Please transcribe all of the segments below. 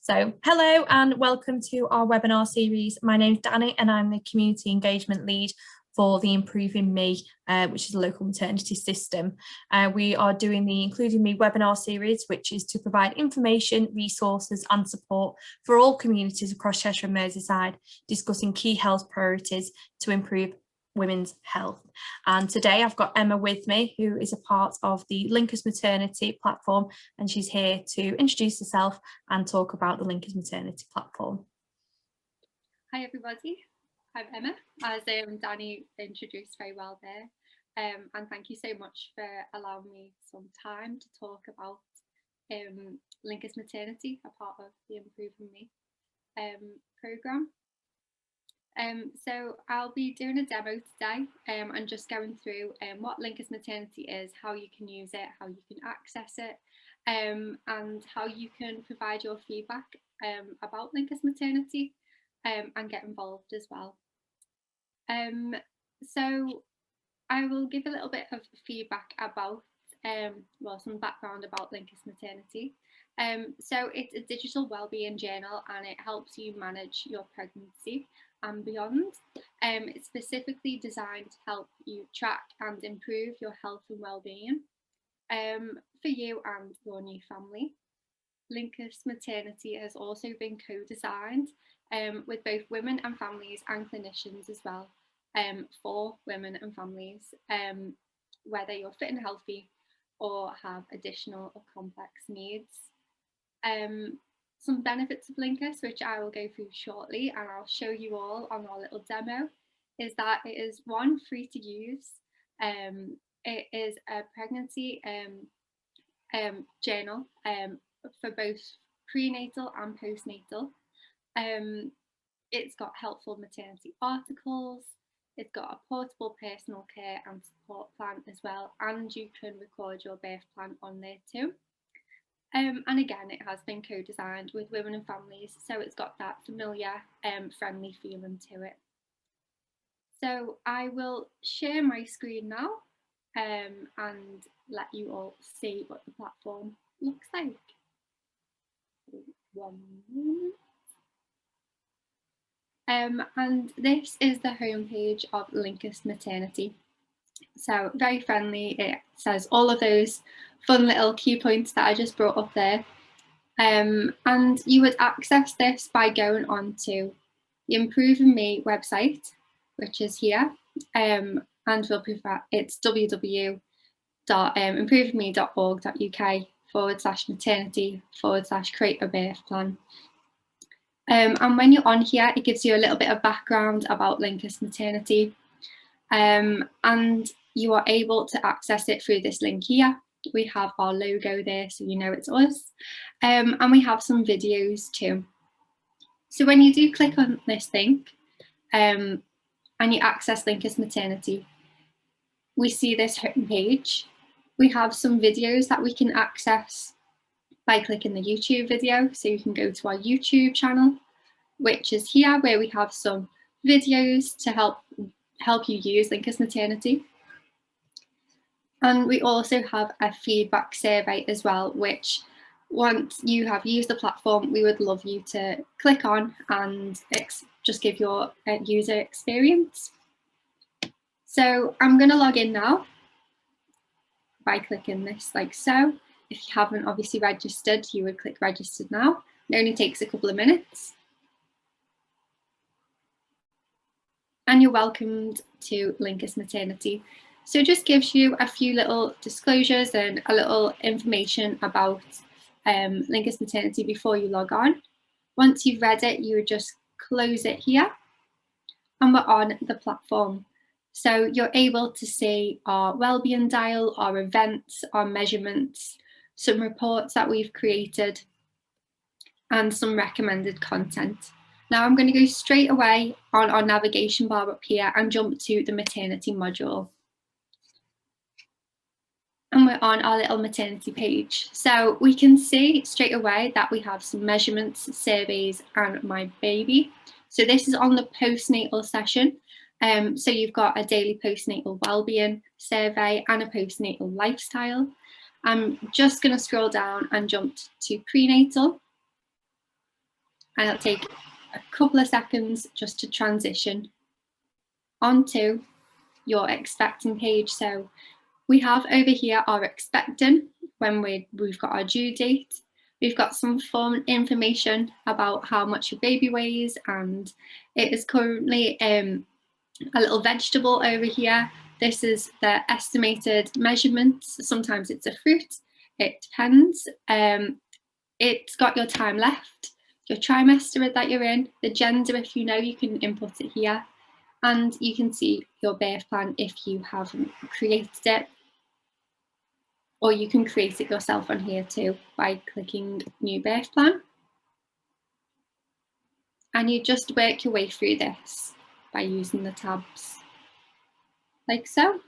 So hello and welcome to our webinar series. My name's Danny and I'm the Community Engagement Lead for the Improving Me, which is a local maternity system. We are doing the Including Me webinar series, which is to provide information, resources and support for all communities across Cheshire Merseyside, discussing key health priorities to improve women's health. And today I've got Emma with me, who is a part of the Linkus Maternity Platform, and she's here to introduce herself and talk about the Linkus Maternity Platform. Hi everybody, I'm Emma, as Danny introduced very well there, and thank you so much for allowing me some time to talk about Linkus Maternity, a part of the Improving Me programme. So I'll be doing a demo today and just going through what Linkus Maternity is, how you can use it, how you can access it, and how you can provide your feedback about Linkus Maternity and get involved as well. So I will give a little bit of feedback about, well, some background about Linkus Maternity. So it's a digital wellbeing journal and it helps you manage your pregnancy and beyond. It's specifically designed to help you track and improve your health and well-being for you and your new family. Linkus Maternity has also been co-designed with both women and families and clinicians as well, for women and families, whether you're fit and healthy or have additional or complex needs. Some benefits of Linkus, which I will go through shortly and I'll show you all on our little demo, is that it is one, free to use. It is a pregnancy journal for both prenatal and postnatal. It's got helpful maternity articles, it's got a portable personal care and support plan as well, and you can record your birth plan on there too. And again, it has been co-designed with women and families, so it's got that familiar, friendly feeling to it. So I will share my screen now and let you all see what the platform looks like. 1 moment. And this is the homepage of Linkus Maternity. So very friendly, it says all of those fun little key points that I just brought up there. And you would access this by going on to the Improving Me website, which is here, and we'll prefer, it's www.improvingme.org.uk/maternity/create a birth plan. And when you're on here, it gives you a little bit of background about Linkus Maternity, and you are able to access it through this link here. We have our logo there, so you know it's us, and we have some videos too. So when you do click on this link and you access Linkus Maternity, we see this homepage. We have some videos that we can access by clicking the YouTube video, so you can go to our YouTube channel, which is here, where we have some videos to help you use Linkus Maternity. And we also have a feedback survey as well, which once you have used the platform, we would love you to click on and just give your user experience. So I'm going to log in now by clicking this like so. If you haven't obviously registered, you would click registered now. It only takes a couple of minutes. And you're welcomed to Linkus Maternity. So it just gives you a few little disclosures and a little information about Linkus Maternity before you log on. Once you've read it, you would just close it here and we're on the platform. So you're able to see our wellbeing dial, our events, our measurements, some reports that we've created and some recommended content. Now I'm going to go straight away on our navigation bar up here and jump to the maternity module. And we're on our little maternity page. So we can see straight away that we have some measurements, surveys and my baby. So this is on the postnatal session. So you've got a daily postnatal wellbeing survey and a postnatal lifestyle. I'm just going to scroll down and jump to prenatal. and it'll take a couple of seconds just to transition onto your expecting page. So we have over here our expectant when we've got our due date. We've got some fun information about how much your baby weighs, and it is currently a little vegetable over here. This is the estimated measurements. Sometimes it's a fruit, it depends. It's got your time left, your trimester that you're in, the gender, if you know, you can input it here, and you can see your birth plan if you haven't created it, or you can create it yourself on here too by clicking new birth plan. And you just work your way through this by using the tabs like so.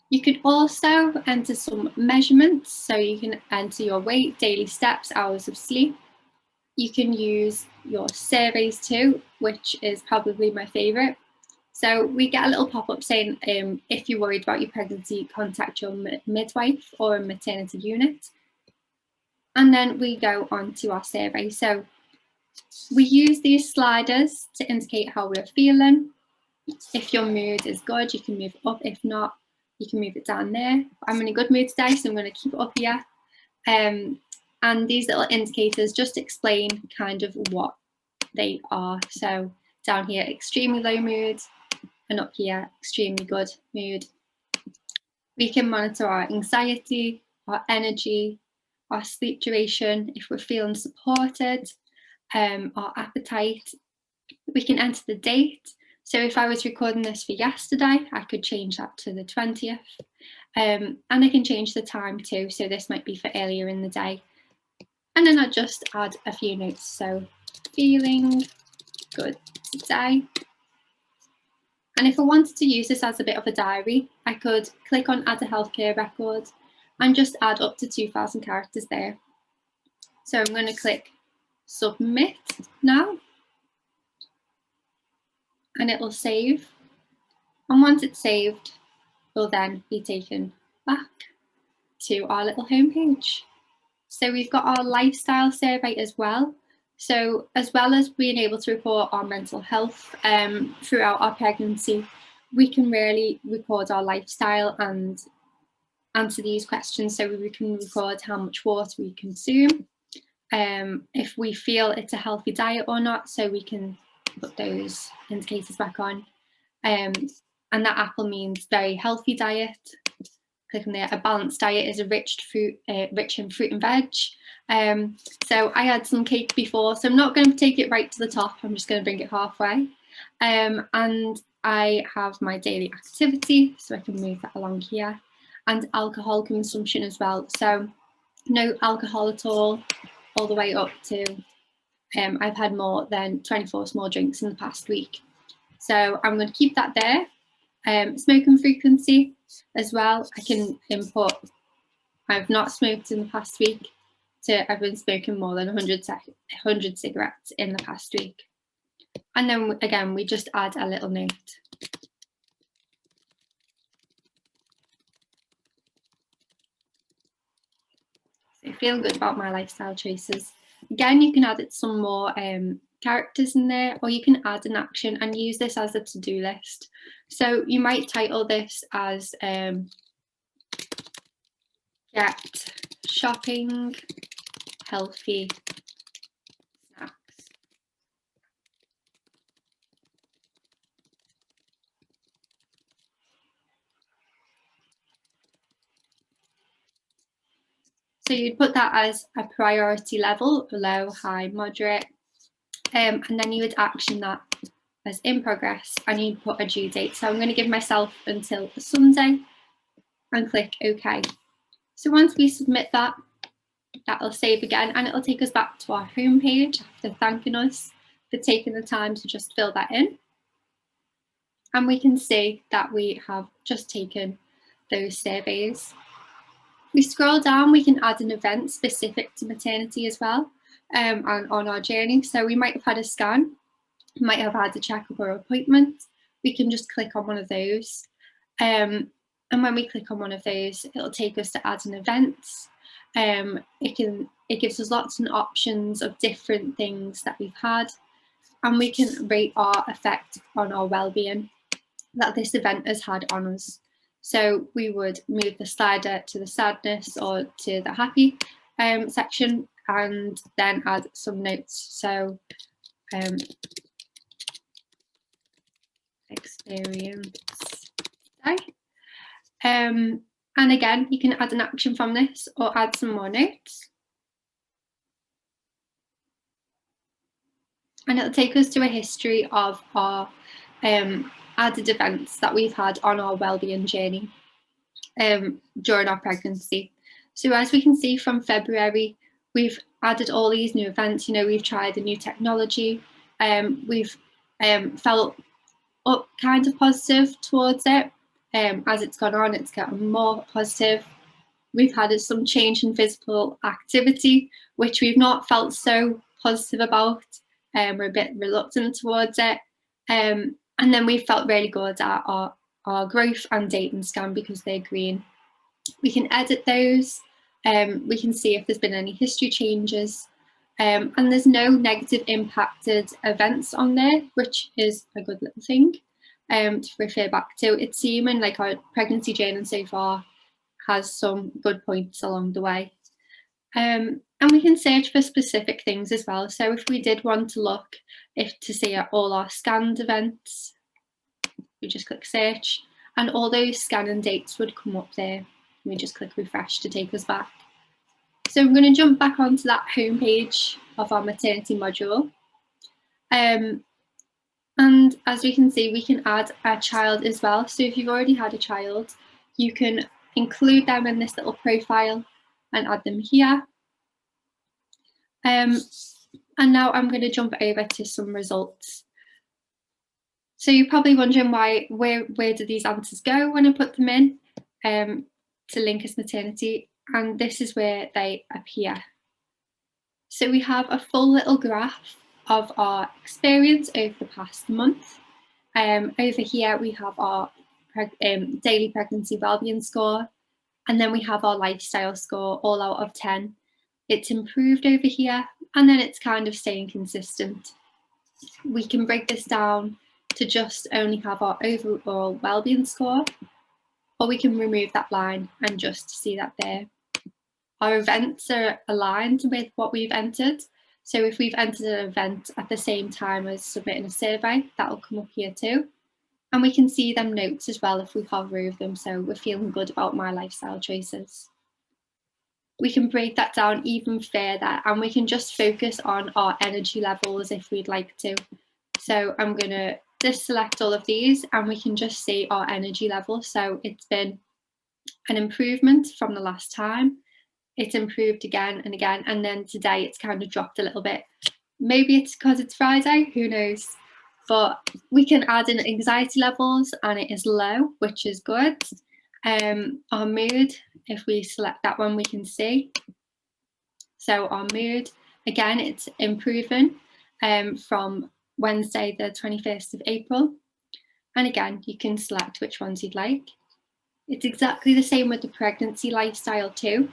You can also enter some measurements, so you can enter your weight, daily steps, hours of sleep. You can use your surveys too, which is probably my favourite. So we get a little pop-up saying, if you're worried about your pregnancy, contact your midwife or a maternity unit. And then we go on to our survey. So we use these sliders to indicate how we're feeling. If your mood is good, you can move up. If not, you can move it down there. I'm in a good mood today, so I'm going to keep it up here. And these little indicators just explain kind of what they are. So down here, extremely low mood, and up here, extremely good mood. We can monitor our anxiety, our energy, our sleep duration, if we're feeling supported, our appetite. We can enter the date. So if I was recording this for yesterday, I could change that to the 20th. And I can change the time too. So this might be for earlier in the day. And then I'll just add a few notes. So feeling good today. And if I wanted to use this as a bit of a diary, I could click on add a healthcare record and just add up to 2,000 characters there. So I'm going to click submit now. And it will save. And once it's saved, we'll then be taken back to our little homepage. So we've got our lifestyle survey as well. So as well as being able to report our mental health throughout our pregnancy, we can really record our lifestyle and answer these questions. So we can record how much water we consume, if we feel it's a healthy diet or not, so we can put those indicators back on. And that apple means very healthy diet. Click on there. A balanced diet is a rich in fruit and veg. So I had some cake before, so I'm not going to take it right to the top. I'm just going to bring it halfway. And I have my daily activity, so I can move that along here. And alcohol consumption as well. So no alcohol at all the way up to, I've had more than 24 small drinks in the past week. So I'm going to keep that there. Smoking frequency as well. I can input, I've not smoked in the past week, to I've been smoking more than 100 cigarettes in the past week. And then again, we just add a little note. So I feel good about my lifestyle choices. Again, you can add some more characters in there, or you can add an action and use this as a to-do list. So you might title this as get shopping healthy snacks. So you'd put that as a priority level, low, high, moderate, and then you would action that as in progress, and you'd put a due date. So I'm going to give myself until Sunday and click OK. So once we submit that, that'll save again, and it'll take us back to our home page after thanking us for taking the time to just fill that in. And we can see that we have just taken those surveys. If we scroll down, we can add an event specific to maternity as well, and on our journey. So we might have had a scan, might have had a checkup or appointment. We can just click on one of those. And when we click on one of those, it'll take us to add an event. It gives us lots of options of different things that we've had, and we can rate our effect on our well-being that this event has had on us. So we would move the slider to the sadness or to the happy section, and then add some notes. So experience today. And again, you can add an action from this or add some more notes. And it'll take us to a history of our added events that we've had on our wellbeing journey during our pregnancy. So as we can see from February, we've added all these new events. You know, we've tried a new technology. We've felt kind of positive towards it. As it's gone on, it's gotten more positive. We've had some change in physical activity, which we've not felt so positive about. We're a bit reluctant towards it. And then we felt really good at our growth and dating scan because they're green. We can edit those. We can see if there's been any history changes. And there's no negative impacted events on there, which is a good little thing to refer back to. It's seeming like our pregnancy journey so far has some good points along the way. And we can search for specific things as well. So if we did want to look to see all our scanned events, we just click search, and all those scanning dates would come up there. We just click refresh to take us back. So I'm going to jump back onto that home page of our maternity module. And as we can see, we can add a child as well. So if you've already had a child, you can include them in this little profile and add them here. And now I'm going to jump over to some results. So you're probably wondering where do these answers go when I put them in to Linkus Maternity, and this is where they appear. So we have a full little graph of our experience over the past month. Over here we have our daily pregnancy wellbeing score, and then we have our lifestyle score, all out of 10. It's improved over here, and then it's kind of staying consistent. We can break this down to just only have our overall wellbeing score, or we can remove that line and just see that there. Our events are aligned with what we've entered. So if we've entered an event at the same time as submitting a survey, that'll come up here too. And we can see them notes as well if we hover over them. So we're feeling good about my lifestyle choices. We can break that down even further, and we can just focus on our energy levels if we'd like to. So I'm going to just select all of these, and we can just see our energy level. So it's been an improvement from the last time. It's improved again and again, and then today it's kind of dropped a little bit. Maybe it's because it's Friday, who knows? But we can add in anxiety levels, and it is low, which is good. Our mood, if we select that one, we can see. So our mood, again, it's improving from Wednesday, the 21st of April. And again, you can select which ones you'd like. It's exactly the same with the pregnancy lifestyle too.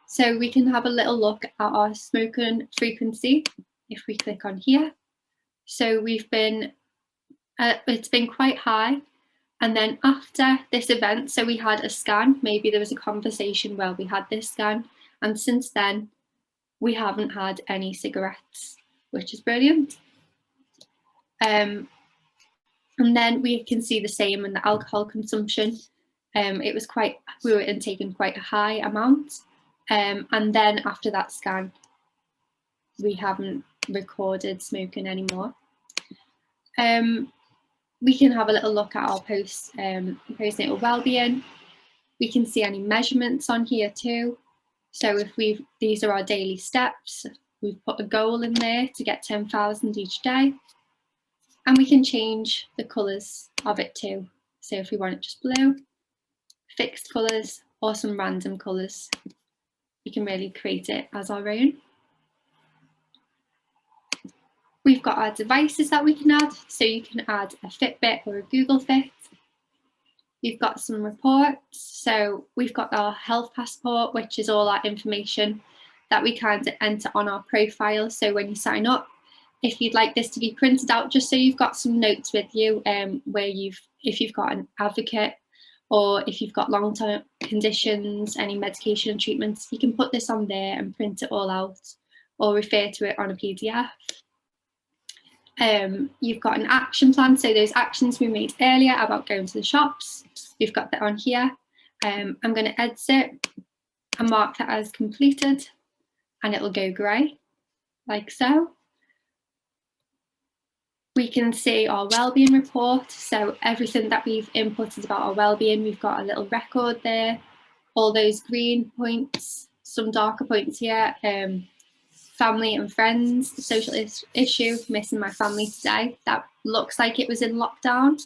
So we can have a little look at our smoking frequency if we click on here. So we've been, it's been quite high. And then after this event, so we had a scan, maybe there was a conversation while we had this scan. And since then, we haven't had any cigarettes, which is brilliant. And then we can see the same in the alcohol consumption. We were intaking quite a high amount. And then after that scan, we haven't recorded smoking anymore. We can have a little look at our postnatal wellbeing. We can see any measurements on here too. So if these are our daily steps, we've put a goal in there to get 10,000 each day. And we can change the colours of it too. So if we want it just blue, fixed colours, or some random colours, we can really create it as our own. We've got our devices that we can add. So you can add a Fitbit or a Google Fit. We've got some reports. So we've got our health passport, which is all our information that we kind of enter on our profile. So when you sign up, if you'd like this to be printed out, just so you've got some notes with you, where if you've got an advocate, or if you've got long-term conditions, any medication and treatments, you can put this on there and print it all out, or refer to it on a PDF. You've got an action plan, so those actions we made earlier about going to the shops, we've got that on here. I'm going to edit and mark that as completed, and it'll go grey, like so. We can see our wellbeing report, so everything that we've inputted about our wellbeing, we've got a little record there, all those green points, some darker points here, family and friends, the social issue, missing my family today, that looks like it was in lockdown.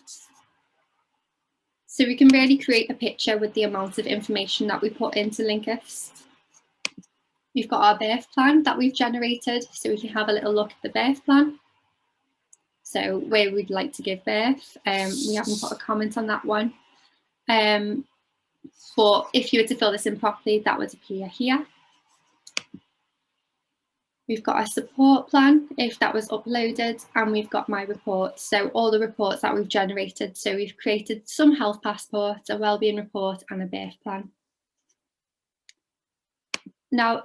So we can really create a picture with the amount of information that we put into Linkus. We've got our birth plan that we've generated, so we can have a little look at the birth plan. So where we'd like to give birth, we haven't put a comment on that one. But if you were to fill this in properly, that would appear here. We've got a support plan, if that was uploaded, and we've got my reports. So all the reports that we've generated. So we've created some health passports, a wellbeing report, and a birth plan. Now,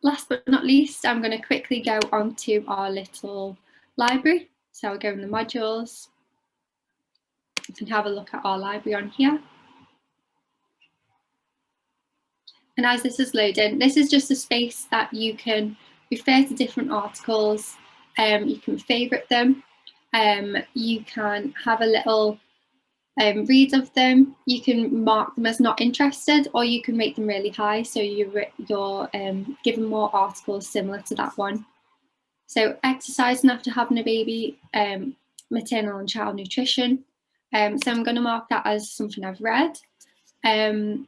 last but not least, I'm going to quickly go onto our little library. So I'll go in the modules and have a look at our library on here. And as this is loading, this is just a space that you can refer to different articles, you can favourite them, you can have a little read of them, you can mark them as not interested, or you can make them really high, so you're given more articles similar to that one. So exercising after having a baby, maternal and child nutrition. So I'm going to mark that as something I've read. And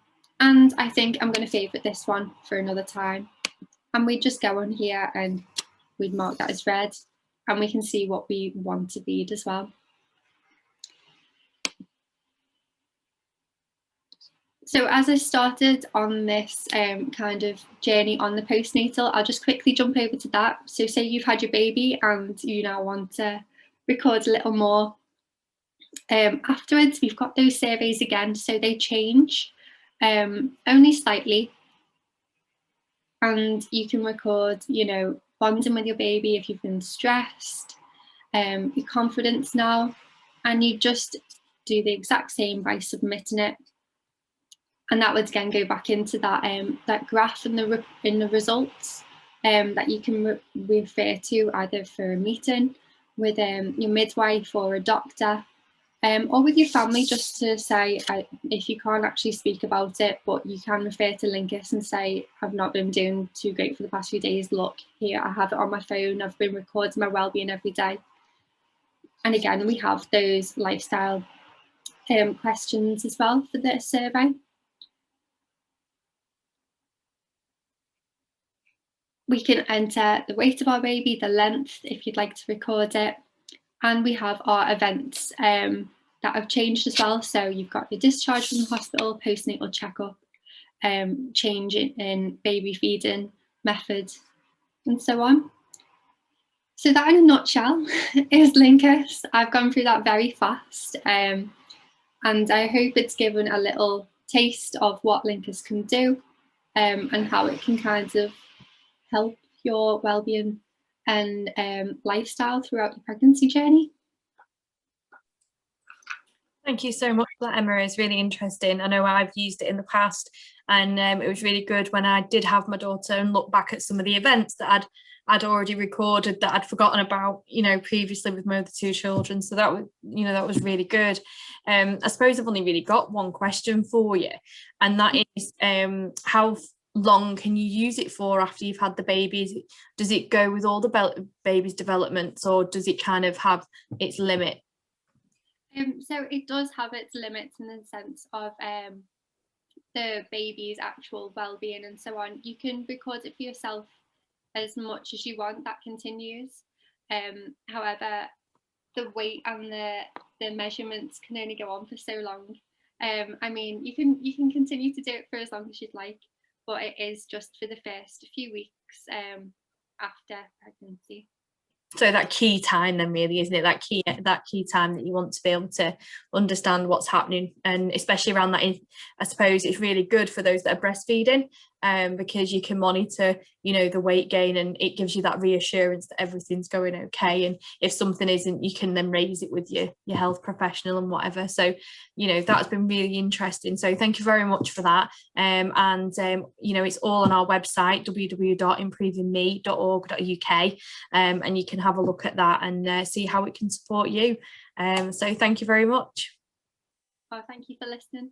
I think I'm going to favourite this one for another time. And we just go on here and we'd mark that as read, and we can see what we want to read as well. So as I started on this kind of journey on the postnatal, I'll just quickly jump over to that. So say you've had your baby and you now want to record a little more. Afterwards, we've got those surveys again, so they change only slightly. And you can record, you know, bonding with your baby if you've been stressed, your confidence now, and you just do the exact same by submitting it. And that would again go back into that that graph in the results that you can refer to either for a meeting with your midwife or a doctor, or with your family, just to say if you can't actually speak about it, but you can refer to Linkus and say, I've not been doing too great for the past few days, look here, I have it on my phone, I've been recording my wellbeing every day. And again, we have those lifestyle questions as well for the survey. We can enter the weight of our baby, the length, if you'd like to record it. And we have our events that have changed as well. So you've got your discharge from the hospital, postnatal checkup, change in baby feeding method, and so on. So that in a nutshell is Linkus. I've gone through that very fast, and I hope it's given a little taste of what Linkus can do, and how it can kind of help your wellbeing and lifestyle throughout your pregnancy journey. Thank you so much for that, Emma. It's really interesting. I know I've used it in the past, and it was really good when I did have my daughter and look back at some of the events that I'd already recorded that I'd forgotten about, you know, previously with my other two children. So that was, you know, that was really good. I suppose I've only really got one question for you, and that is how long can you use it for after you've had the babies? Does it go with all the baby's developments, or does it kind of have its limit? So it does have its limits in the sense of the baby's actual well-being and so on. You can record it for yourself as much as you want, that continues. However, the weight and the measurements can only go on for so long. I mean, you can continue to do it for as long as you'd like, but it is just for the first few weeks after pregnancy. So that key time then really, isn't it? That key time that you want to be able to understand what's happening, and especially around that, I suppose it's really good for those that are breastfeeding, because you can monitor, you know, the weight gain, and it gives you that reassurance that everything's going okay. And if something isn't, you can then raise it with your health professional and whatever. So, you know, that's been really interesting. So thank you very much for that. You know, it's all on our website, www.improvingme.org.uk, and you can have a look at that and see how it can support you. So thank you very much. Oh, thank you for listening.